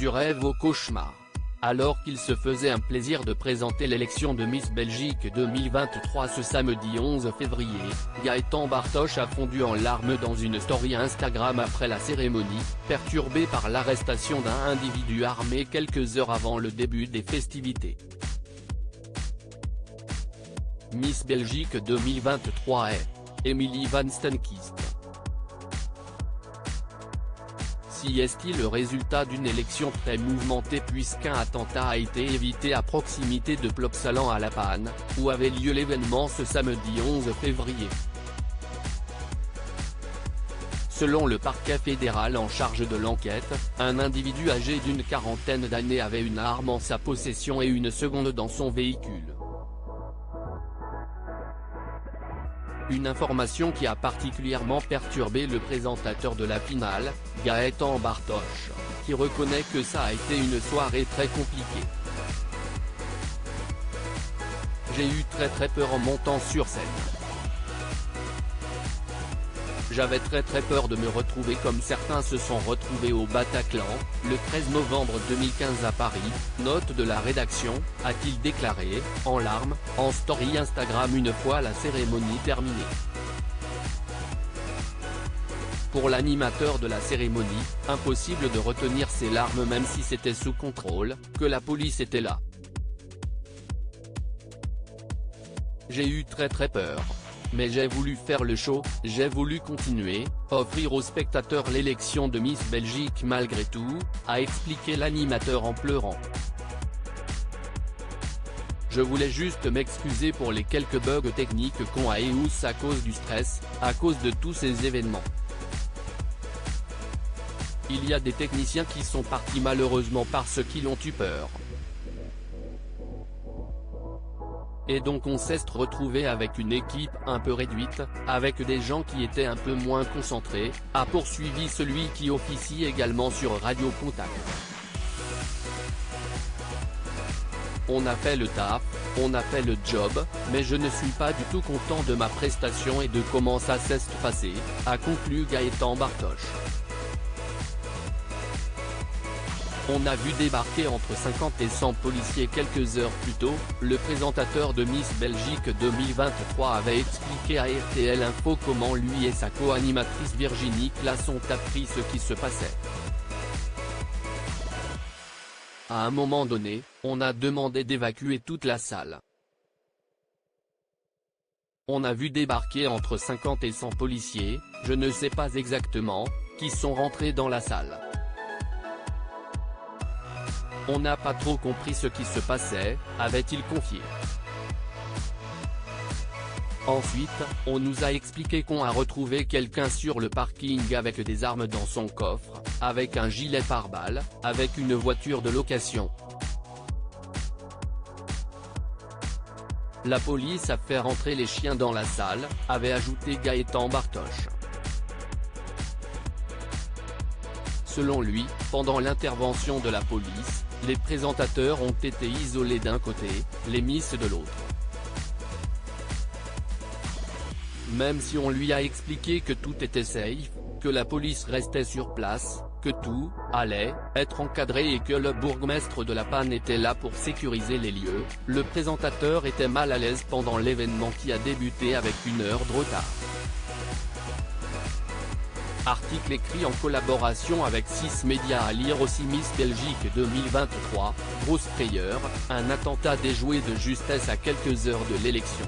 du rêve au cauchemar. Alors qu'il se faisait un plaisir de présenter l'élection de Miss Belgique 2023 ce samedi 11 février, Gaëtan Bartosz a fondu en larmes dans une story Instagram après la cérémonie, perturbé par l'arrestation d'un individu armé quelques heures avant le début des festivités. Miss Belgique 2023 est Emily Van Steenkist. Si est-il le résultat d'une élection très mouvementée puisqu'un attentat a été évité à proximité de Plopsaland à La Panne, où avait lieu l'événement ce samedi 11 février. Selon le parquet fédéral en charge de l'enquête, un individu âgé d'une quarantaine d'années avait une arme en sa possession et une seconde dans son véhicule. Une information qui a particulièrement perturbé le présentateur de la finale, Gaëtan Bartosz, qui reconnaît que ça a été une soirée très compliquée. J'ai eu très peur en montant sur scène. J'avais très peur de me retrouver comme certains se sont retrouvés au Bataclan, le 13 novembre 2015 à Paris, note de la rédaction, a-t-il déclaré, en larmes, en story Instagram une fois la cérémonie terminée. Pour l'animateur de la cérémonie, impossible de retenir ses larmes même si c'était sous contrôle, que la police était là. J'ai eu très peur. Mais j'ai voulu faire le show, j'ai voulu continuer, offrir aux spectateurs l'élection de Miss Belgique malgré tout, a expliqué l'animateur en pleurant. Je voulais juste m'excuser pour les quelques bugs techniques qu'on a eu à cause du stress, à cause de tous ces événements. Il y a des techniciens qui sont partis malheureusement parce qu'ils ont eu peur. Et donc on s'est retrouvé avec une équipe un peu réduite, avec des gens qui étaient un peu moins concentrés, a poursuivi celui qui officie également sur Radio Contact. On a fait le taf, on a fait le job, mais je ne suis pas du tout content de ma prestation et de comment ça s'est passé, a conclu Gaëtan Bartosz. On a vu débarquer entre 50 et 100 policiers quelques heures plus tôt, le présentateur de Miss Belgique 2023 avait expliqué à RTL Info comment lui et sa co-animatrice Virginie Claes ont appris ce qui se passait. À un moment donné, on a demandé d'évacuer toute la salle. On a vu débarquer entre 50 et 100 policiers, je ne sais pas exactement, qui sont rentrés dans la salle. On n'a pas trop compris ce qui se passait, avait-il confié. Ensuite, on nous a expliqué qu'on a retrouvé quelqu'un sur le parking avec des armes dans son coffre, avec un gilet pare-balles, avec une voiture de location. La police a fait rentrer les chiens dans la salle, avait ajouté Gaëtan Bartosz. Selon lui, pendant l'intervention de la police, les présentateurs ont été isolés d'un côté, les Miss de l'autre. Même si on lui a expliqué que tout était safe, que la police restait sur place, que tout allait être encadré et que le bourgmestre de La Panne était là pour sécuriser les lieux, le présentateur était mal à l'aise pendant l'événement qui a débuté avec 1 heure de retard. Article écrit en collaboration avec 6 médias à lire aussi Miss Belgique 2023, grosse frayeur, un attentat déjoué de justesse à quelques heures de l'élection.